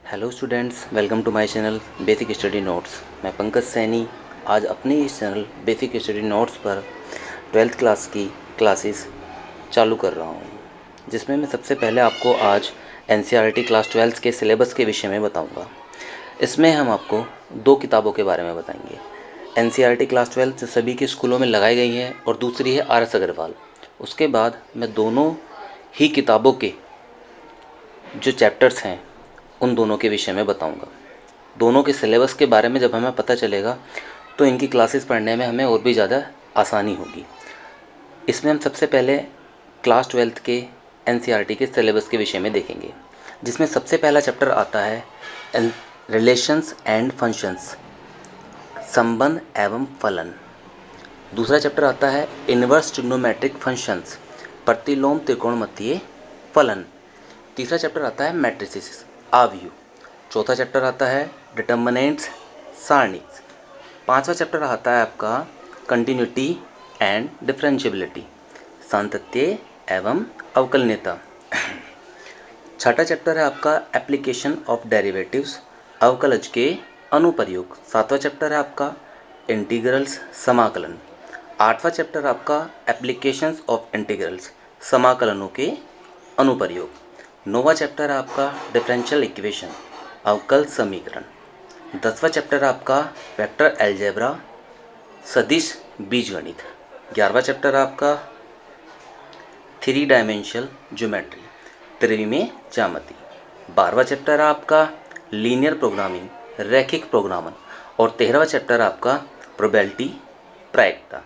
Hello students, welcome to my channel basic study notes. मैं पंकज सैनी आज अपने इस चैनल बेसिक स्टडी नोट्स पर 12th क्लास की क्लासेस चालू कर रहा हूँ, जिसमें मैं सबसे पहले आपको आज एनसीईआरटी क्लास 12th के सिलेबस के विषय में बताऊँगा। इसमें हम आपको दो किताबों के बारे में बताएंगे। एनसीईआरटी क्लास 12th जो सभी के स्कूलों में लगाई गई है और दूसरी है RS अग्रवाल। उसके बाद मैं दोनों ही किताबों के जो चैप्टर्स हैं उन दोनों के विषय में बताऊंगा। दोनों के सिलेबस के बारे में जब हमें पता चलेगा तो इनकी क्लासेस पढ़ने में हमें और भी ज़्यादा आसानी होगी। इसमें हम सबसे पहले क्लास 12th के एनसीईआरटी के सिलेबस के विषय में देखेंगे, जिसमें सबसे पहला चैप्टर आता है रिलेशंस एंड फंक्शंस, संबंध एवं फलन। दूसरा चैप्टर आता है इनवर्स ट्रिग्नोमेट्रिक फंक्शंस, प्रतिलोम त्रिकोणमितीय फलन। तीसरा चैप्टर आता है मैट्रिसेस, आव्यूह। चौथा चैप्टर आता है डिटर्मिनेंट्स, सारणी। पांचवा चैप्टर आता है आपका कंटिन्यूटी एंड डिफरेंशिएबिलिटी, सातत्य एवं अवकलनीयता। छठा चैप्टर है आपका एप्लीकेशन ऑफ डेरिवेटिव्स, अवकलज के अनुप्रयोग। सातवां चैप्टर है आपका इंटीग्रल्स, समाकलन। आठवां चैप्टर आपका एप्लीकेशंस ऑफ इंटीग्रल्स, समाकलनों के अनुप्रयोग। नौवां चैप्टर है आपका डिफरेंशियल इक्वेशन, अवकल समीकरण। 10वां चैप्टर है आपका वेक्टर अलजेब्रा, सदिश बीजगणित। 11वां चैप्टर है आपका 3 डायमेंशनल ज्योमेट्री, त्रिविमीय ज्यामिति। 12वां चैप्टर है आपका लीनियर प्रोग्रामिंग, रैखिक प्रोग्रामन। और 13वां चैप्टर है आपका प्रोबेबिलिटी, प्रायिकता।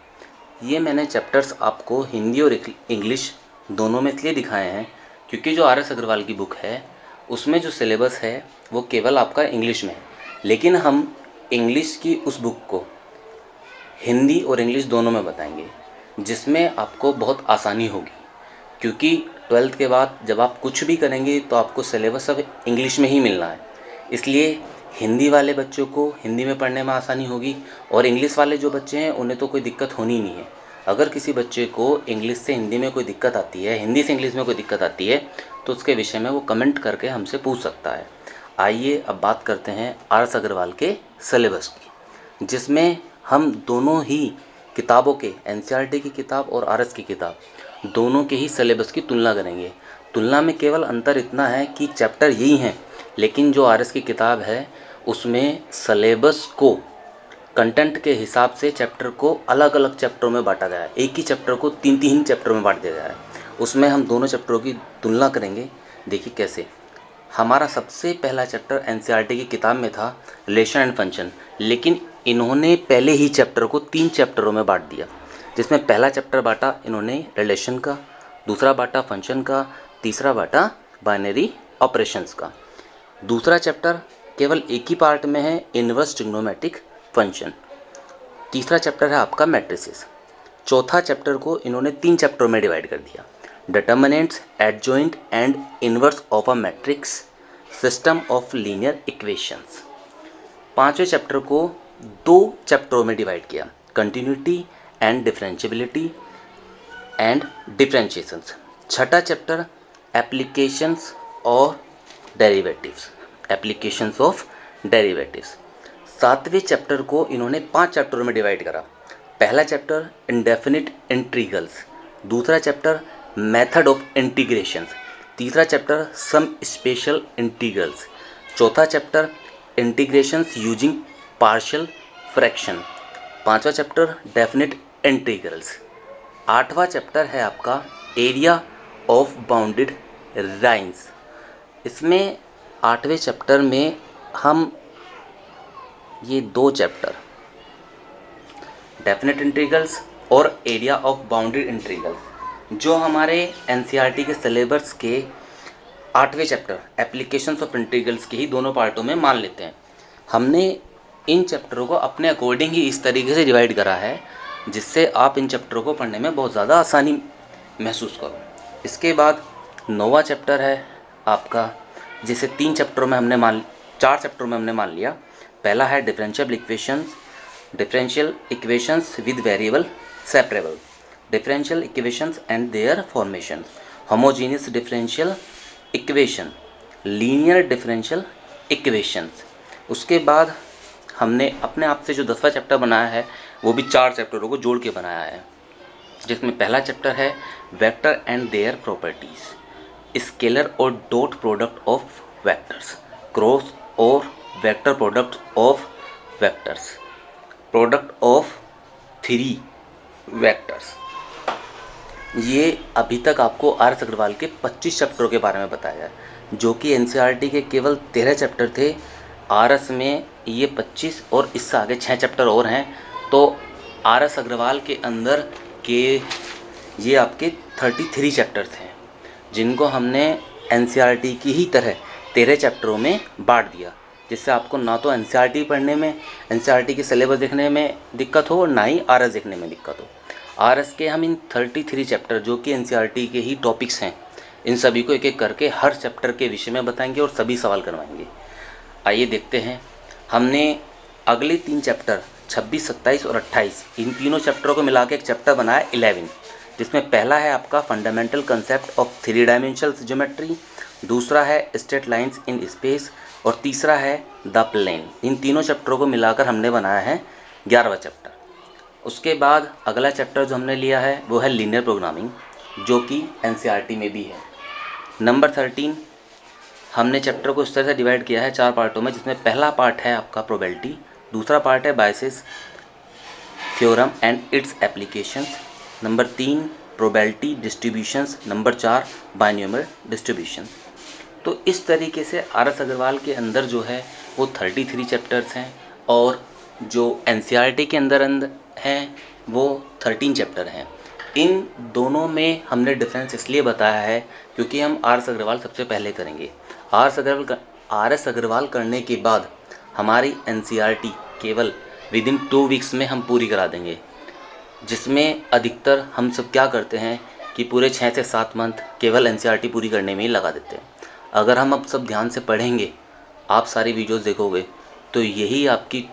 ये मैंने चैप्टर्स आपको हिंदी और इंग्लिश दोनों में इसलिए दिखाए हैं क्योंकि जो RS अग्रवाल की बुक है उसमें जो सिलेबस है वो केवल आपका इंग्लिश में है, लेकिन हम इंग्लिश की उस बुक को हिंदी और इंग्लिश दोनों में बताएंगे, जिसमें आपको बहुत आसानी होगी। क्योंकि 12th के बाद जब आप कुछ भी करेंगे तो आपको सिलेबस सब इंग्लिश में ही मिलना है, इसलिए हिंदी वाले बच्चों को हिंदी में पढ़ने में आसानी होगी और इंग्लिश वाले जो बच्चे हैं उन्हें तो कोई दिक्कत होनी नहीं है। अगर किसी बच्चे को इंग्लिश से हिंदी में कोई दिक्कत आती है, हिंदी से इंग्लिश में कोई दिक्कत आती है, तो उसके विषय में वो कमेंट करके हमसे पूछ सकता है। आइए अब बात करते हैं RS अग्रवाल के सिलेबस की, जिसमें हम दोनों ही किताबों के एनसीईआरटी की किताब और RS की किताब दोनों के ही सिलेबस की तुलना करेंगे। तुलना में केवल अंतर इतना है कि चैप्टर यही हैं, लेकिन जो RS की किताब है उसमें सिलेबस को कंटेंट के हिसाब से चैप्टर को अलग अलग चैप्टरों में बांटा गया है। एक ही चैप्टर को तीन तीन चैप्टरों में बांट दिया गया है। उसमें हम दोनों चैप्टरों की तुलना करेंगे। देखिए कैसे। हमारा सबसे पहला चैप्टर एनसीईआरटी की किताब में था रिलेशन एंड फंक्शन, लेकिन इन्होंने पहले ही चैप्टर को 3 चैप्टरों में बांट दिया, जिसमें पहला चैप्टर बांटा इन्होंने रिलेशन का, दूसरा बांटा फंक्शन का, तीसरा बांटा बाइनरी ऑपरेशंस का। दूसरा चैप्टर केवल एक ही पार्ट में है, इनवर्स ट्रिग्नोमेट्रिक फंक्शन। तीसरा चैप्टर है आपका मैट्रिसेस। चौथा चैप्टर को इन्होंने 3 चैप्टरों में डिवाइड कर दिया, determinants, adjoint and inverse of a matrix, system of linear equations. पांचवें चैप्टर को 2 चैप्टरों में डिवाइड किया, continuity and differentiability and differentiations. छठा चैप्टर एप्लीकेशंस और डेरिवेटिव्स, एप्लीकेशंस ऑफ डेरिवेटिव्स। सातवें चैप्टर को इन्होंने 5 चैप्टरों में डिवाइड करा। पहला चैप्टर इंडेफिनिट इंटीग्रल्स, दूसरा चैप्टर मेथड ऑफ इंटीग्रेशंस, तीसरा चैप्टर सम स्पेशल इंटीग्रल्स, चौथा chapter integrations using partial fraction, पांचवा चैप्टर डेफिनिट इंटीग्रल्स। आठवां चैप्टर है आपका एरिया ऑफ बाउंडेड लाइंस। इसमें 8वें चैप्टर में हम ये 2 चैप्टर डेफिनेट इंटीग्रल्स और एरिया ऑफ बाउंडेड इंटीग्रल्स जो हमारे एनसीईआरटी के सिलेबस के 8वें चैप्टर एप्लीकेशंस ऑफ इंटीग्रल्स के ही दोनों पार्टों में मान लेते हैं। हमने इन चैप्टरों को अपने अकॉर्डिंग ही इस तरीके से डिवाइड करा है जिससे आप इन चैप्टरों को पढ़ने में बहुत ज़्यादा आसानी महसूस करो। इसके बाद 9वां चैप्टर है आपका, जिसे 4 चैप्टरों में हमने मान लिया। पहला है differential equations with variable separable, differential equations and there formation, homogeneous differential equation, linear differential equations. उसके बाद हमने अपने आप से जो 10वां चैप्टर बनाया है वो भी 4 चैप्टरों को जोड़ के बनाया है, जिसमें पहला चैप्टर है vector and their properties, scalar और dot product of vectors, cross और vector product of vectors, product of 3 vectors. ये अभी तक आपको आर एस अग्रवाल के 25 चैप्टरों के बारे में बताया है, जो कि एनसीईआरटी के केवल 13 चैप्टर थे। आर एस में ये 25 और इससे आगे 6 चैप्टर और हैं। तो आर एस अग्रवाल के अंदर के ये आपके 33 चैप्टर्स हैं, जिनको हमने एनसीईआरटी की ही तरह 13 चैप्टरों में बांट दिया, जिससे आपको ना तो एनसीईआरटी पढ़ने में, एनसीईआरटी के सिलेबस देखने में दिक्कत हो और ना ही आर एस देखने में दिक्कत हो। आर एस के हम इन 33 चैप्टर जो कि एनसीईआरटी के ही टॉपिक्स हैं, इन सभी को एक एक करके हर चैप्टर के विषय में बताएंगे और सभी सवाल करवाएंगे। आइए देखते हैं। हमने अगले 3 चैप्टर 26, 27 और 28 इन तीनों चैप्टरों को मिला के एक चैप्टर बनाया 11, जिसमें पहला है आपका fundamental concept of 3 dimensional geometry, दूसरा है स्ट्रेट लाइंस इन स्पेस और तीसरा है द प्लेन। इन तीनों चैप्टरों को मिलाकर हमने बनाया है 11वां चैप्टर। उसके बाद अगला चैप्टर जो हमने लिया है वो है लीनियर प्रोग्रामिंग, जो कि एनसीईआरटी में भी है। नंबर 13 हमने चैप्टर को इस तरह से डिवाइड किया है 4 पार्टों में, जिसमें पहला पार्ट है आपका प्रोबेबिलिटी, दूसरा पार्ट है biases theorem and it's applications, number 3 probability distributions, number 4 binomial distribution. तो इस तरीके से आर एस अग्रवाल के अंदर जो है वो 33 चैप्टर्स हैं और जो एनसीईआरटी के अंदर हैं वो 13 चैप्टर हैं। इन दोनों में हमने डिफरेंस इसलिए बताया है क्योंकि हम आर एस अग्रवाल सबसे पहले करेंगे। आर एस अग्रवाल करने के बाद हमारी एनसीईआरटी केवल विद इन 2 वीक्स में हम पूरी करा देंगे, जिसमें अधिकतर हम सब क्या करते हैं कि पूरे 6 से 7 मंथ केवल एनसीईआरटी पूरी करने में ही लगा देते हैं। अगर हम अब सब ध्यान से पढ़ेंगे, आप सारी वीडियोस देखोगे, तो यही आपकी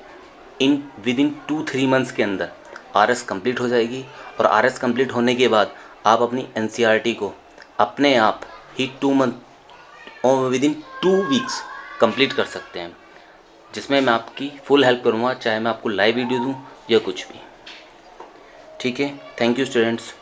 विद इन 2-3 मंथ्स के अंदर आर एस कंप्लीट हो जाएगी। और आर एस कंप्लीट होने के बाद आप अपनी एनसीईआरटी को अपने आप ही 2 मंथ और विद इन 2 वीक्स कंप्लीट कर सकते हैं, जिसमें मैं आपकी फुल हेल्प करूँगा, चाहे मैं आपको लाइव वीडियो दूँ या कुछ भी। ठीक है, थैंक यू स्टूडेंट्स।